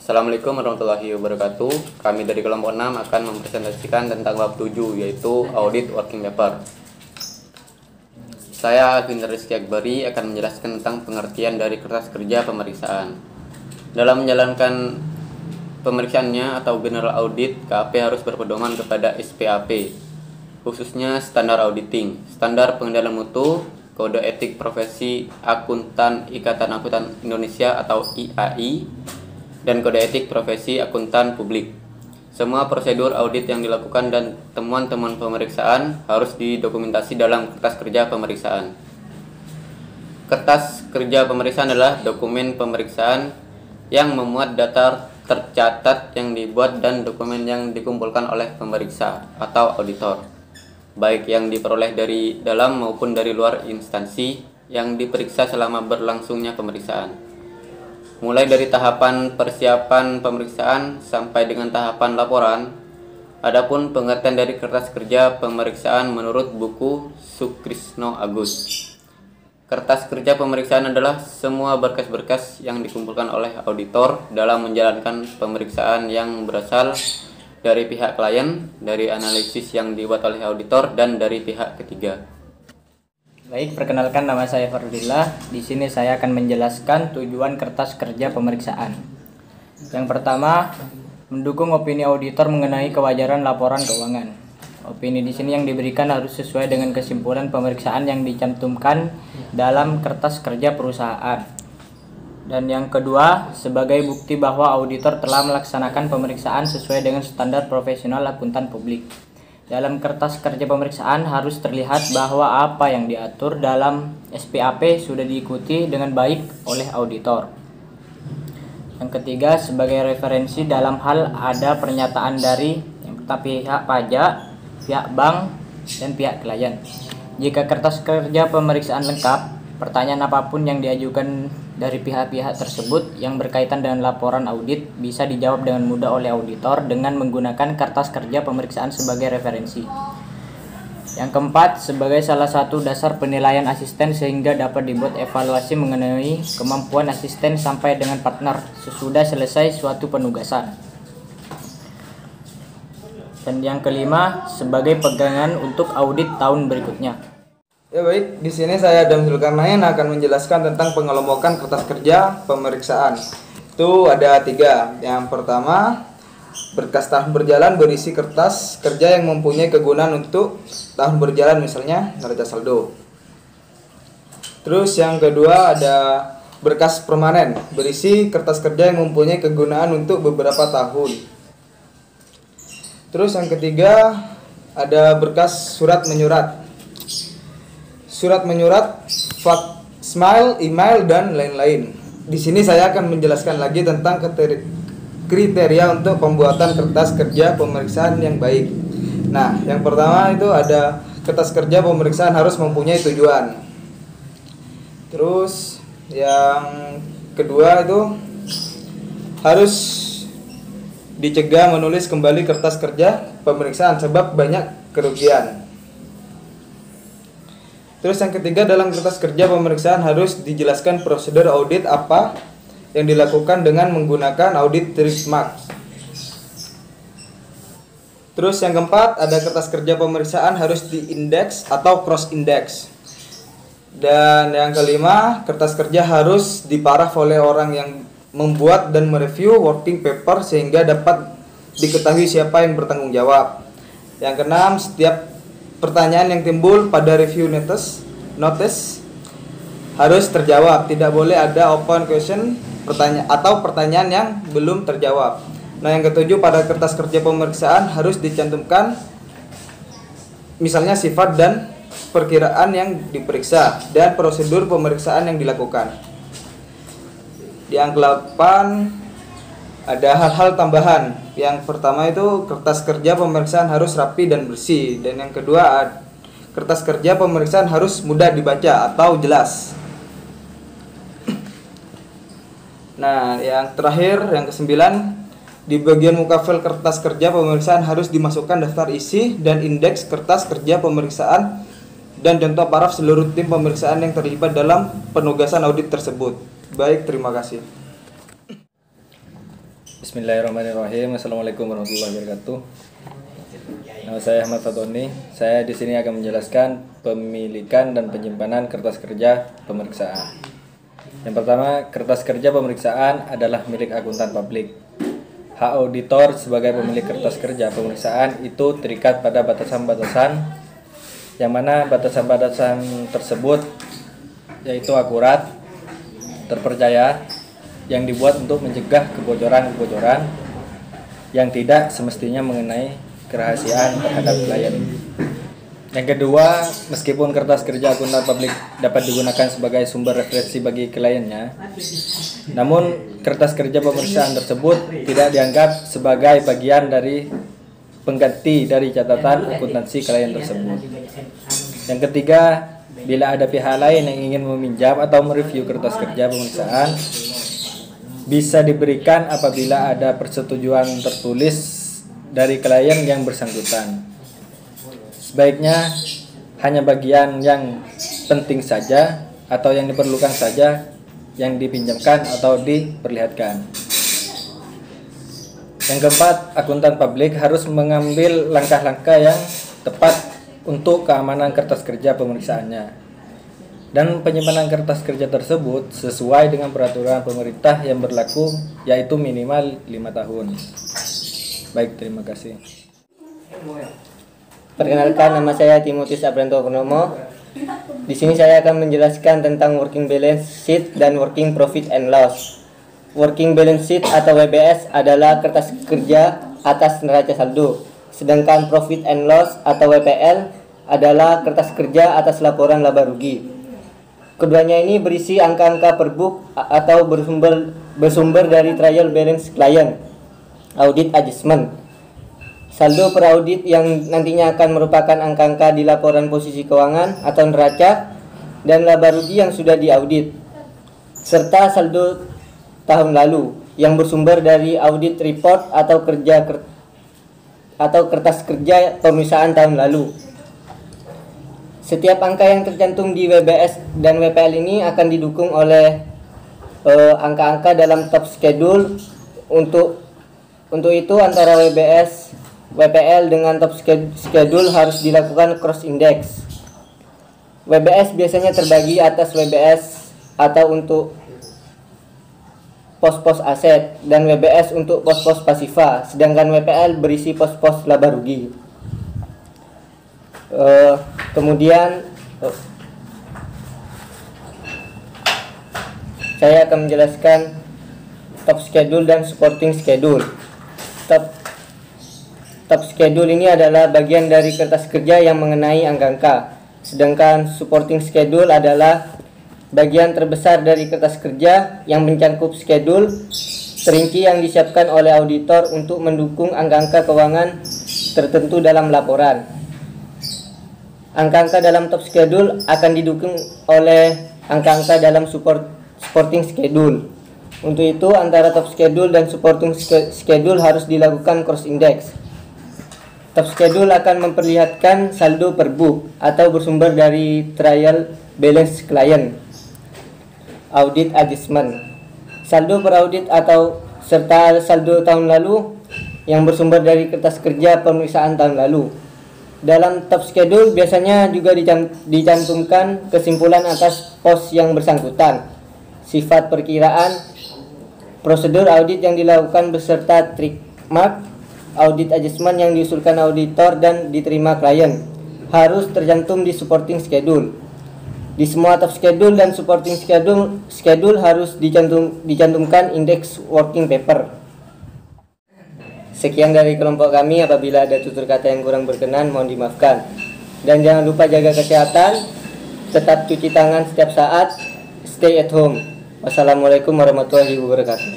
Assalamualaikum warahmatullahi wabarakatuh. Kami dari kelompok 6 akan mempresentasikan tentang bab 7, yaitu audit working paper. Saya Agindar Rizky Akbari akan menjelaskan tentang pengertian dari kertas kerja pemeriksaan. Dalam menjalankan pemeriksaannya atau general audit, KAP harus berpedoman kepada SPAP, khususnya standar auditing, standar pengendalian mutu, kode etik profesi akuntan Ikatan Akuntan Indonesia atau IAI, dan kode etik profesi akuntan publik. Semua prosedur audit yang dilakukan dan temuan-temuan pemeriksaan harus didokumentasi dalam kertas kerja pemeriksaan. Kertas kerja pemeriksaan adalah dokumen pemeriksaan yang memuat data tercatat yang dibuat dan dokumen yang dikumpulkan oleh pemeriksa atau auditor, baik yang diperoleh dari dalam maupun dari luar instansi yang diperiksa selama berlangsungnya pemeriksaan. Mulai dari tahapan persiapan pemeriksaan sampai dengan tahapan laporan. Adapun pengertian dari kertas kerja pemeriksaan menurut buku Sukrisno Agus. Kertas kerja pemeriksaan adalah semua berkas-berkas yang dikumpulkan oleh auditor dalam menjalankan pemeriksaan yang berasal dari pihak klien, dari analisis yang dibuat oleh auditor, dan dari pihak ketiga. Baik, perkenalkan, nama saya Fardillah. Di sini saya akan menjelaskan tujuan kertas kerja pemeriksaan. Yang pertama, mendukung opini auditor mengenai kewajaran laporan keuangan. Opini di sini yang diberikan harus sesuai dengan kesimpulan pemeriksaan yang dicantumkan dalam kertas kerja perusahaan. Dan yang kedua, sebagai bukti bahwa auditor telah melaksanakan pemeriksaan sesuai dengan standar profesional akuntan publik. Dalam kertas kerja pemeriksaan harus terlihat bahwa apa yang diatur dalam SPAP sudah diikuti dengan baik oleh auditor. Yang ketiga, sebagai referensi dalam hal ada pernyataan dari pihak pajak, pihak bank, dan pihak klien. Jika kertas kerja pemeriksaan lengkap, pertanyaan apapun yang diajukan dari pihak-pihak tersebut yang berkaitan dengan laporan audit bisa dijawab dengan mudah oleh auditor dengan menggunakan kertas kerja pemeriksaan sebagai referensi. Yang keempat, sebagai salah satu dasar penilaian asisten sehingga dapat dibuat evaluasi mengenai kemampuan asisten sampai dengan partner sesudah selesai suatu penugasan. Dan yang kelima, sebagai pegangan untuk audit tahun berikutnya. Ya baik, di sini saya Adam Zulkarnain akan menjelaskan tentang pengelompokan kertas kerja pemeriksaan. Itu ada 3. Yang pertama, berkas tahun berjalan berisi kertas kerja yang mempunyai kegunaan untuk tahun berjalan, misalnya neraca saldo. Terus yang kedua ada berkas permanen berisi kertas kerja yang mempunyai kegunaan untuk beberapa tahun. Terus yang ketiga ada berkas surat menyurat. Surat menyurat, smile, email, dan lain-lain. Di sini saya akan menjelaskan lagi tentang kriteria untuk pembuatan kertas kerja pemeriksaan yang baik. Nah, yang pertama itu ada kertas kerja pemeriksaan harus mempunyai tujuan. Terus yang kedua itu harus dicegah menulis kembali kertas kerja pemeriksaan sebab banyak kerugian. Terus yang ketiga, dalam kertas kerja pemeriksaan harus dijelaskan prosedur audit apa yang dilakukan dengan menggunakan audit trademark. Terus yang keempat, ada kertas kerja pemeriksaan harus diindeks atau cross index. Dan yang kelima, kertas kerja harus diparaf oleh orang yang membuat dan mereview working paper sehingga dapat diketahui siapa yang bertanggung jawab. Yang keenam, setiap pertanyaan yang timbul pada review notice harus terjawab. Tidak boleh ada open question pertanyaan yang belum terjawab. Nah, yang ketujuh, pada kertas kerja pemeriksaan harus dicantumkan misalnya sifat dan perkiraan yang diperiksa dan prosedur pemeriksaan yang dilakukan. Yang ke-8 ada hal-hal tambahan. Yang pertama itu kertas kerja pemeriksaan harus rapi dan bersih. Dan yang kedua, kertas kerja pemeriksaan harus mudah dibaca atau jelas. Nah, yang terakhir, yang ke-9, di bagian muka file kertas kerja pemeriksaan harus dimasukkan daftar isi dan indeks kertas kerja pemeriksaan dan contoh paraf seluruh tim pemeriksaan yang terlibat dalam penugasan audit tersebut. Baik, terima kasih. Bismillahirrahmanirrahim. Assalamualaikum warahmatullahi wabarakatuh. Nama saya Ahmad Fatoni. Saya di sini akan menjelaskan pemilikan dan penyimpanan kertas kerja pemeriksaan. Yang pertama, kertas kerja pemeriksaan adalah milik akuntan publik. Hak auditor sebagai pemilik kertas kerja pemeriksaan itu terikat pada batasan-batasan, yang mana batasan-batasan tersebut yaitu akurat, terpercaya, yang dibuat untuk mencegah kebocoran-kebocoran yang tidak semestinya mengenai kerahasiaan terhadap klien. Yang kedua, meskipun kertas kerja akuntan publik dapat digunakan sebagai sumber referensi bagi kliennya, namun kertas kerja pemeriksaan tersebut tidak dianggap sebagai bagian dari pengganti dari catatan akuntansi klien tersebut. Yang ketiga, bila ada pihak lain yang ingin meminjam atau mereview kertas kerja pemeriksaan, bisa diberikan apabila ada persetujuan tertulis dari klien yang bersangkutan. Sebaiknya hanya bagian yang penting saja atau yang diperlukan saja yang dipinjamkan atau diperlihatkan. Yang keempat, akuntan publik harus mengambil langkah-langkah yang tepat untuk keamanan kertas kerja pemeriksaannya. Dan penyimpanan kertas kerja tersebut sesuai dengan peraturan pemerintah yang berlaku, yaitu minimal 5 tahun. Baik, terima kasih. Perkenalkan, nama saya Timotius Abranto Purnomo. Di sini saya akan menjelaskan tentang working balance sheet dan working profit and loss. Working balance sheet atau WBS adalah kertas kerja atas neraca saldo, sedangkan profit and loss atau WPL adalah kertas kerja atas laporan laba rugi. Keduanya ini berisi angka-angka per book atau bersumber dari trial balance client, audit adjustment, saldo per audit yang nantinya akan merupakan angka-angka di laporan posisi keuangan atau neraca, dan laba rugi yang sudah diaudit, serta saldo tahun lalu yang bersumber dari audit report atau kertas kerja pemeriksaan tahun lalu. Setiap angka yang tercantum di WBS dan WPL ini akan didukung oleh angka-angka dalam top schedule. Untuk itu antara WBS, WPL dengan top schedule harus dilakukan cross index. WBS biasanya terbagi atas WBS atau untuk pos-pos aset dan WBS untuk pos-pos pasifa, sedangkan WPL berisi pos-pos laba rugi. Kemudian saya akan menjelaskan top schedule dan supporting schedule. Top schedule ini adalah bagian dari kertas kerja yang mengenai angka-angka, sedangkan supporting schedule adalah bagian terbesar dari kertas kerja yang mencakup schedule terinci yang disiapkan oleh auditor untuk mendukung angka-angka keuangan tertentu dalam laporan. Angka-angka dalam top schedule akan didukung oleh angka-angka dalam supporting schedule. Untuk itu antara top schedule dan supporting schedule harus dilakukan cross index. Top schedule akan memperlihatkan saldo per book atau bersumber dari trial balance client, audit adjustment, saldo per audit atau serta saldo tahun lalu yang bersumber dari kertas kerja pemeriksaan tahun lalu. Dalam top schedule biasanya juga dicantumkan kesimpulan atas pos yang bersangkutan, sifat perkiraan, prosedur audit yang dilakukan beserta track mark, audit adjustment yang diusulkan auditor dan diterima klien, harus tercantum di supporting schedule. Di semua top schedule dan supporting schedule harus dicantumkan indeks working paper. Sekian dari kelompok kami. Apabila ada tutur kata yang kurang berkenan, mohon dimaafkan. Dan jangan lupa jaga kesehatan, tetap cuci tangan setiap saat, stay at home. Wassalamualaikum warahmatullahi wabarakatuh.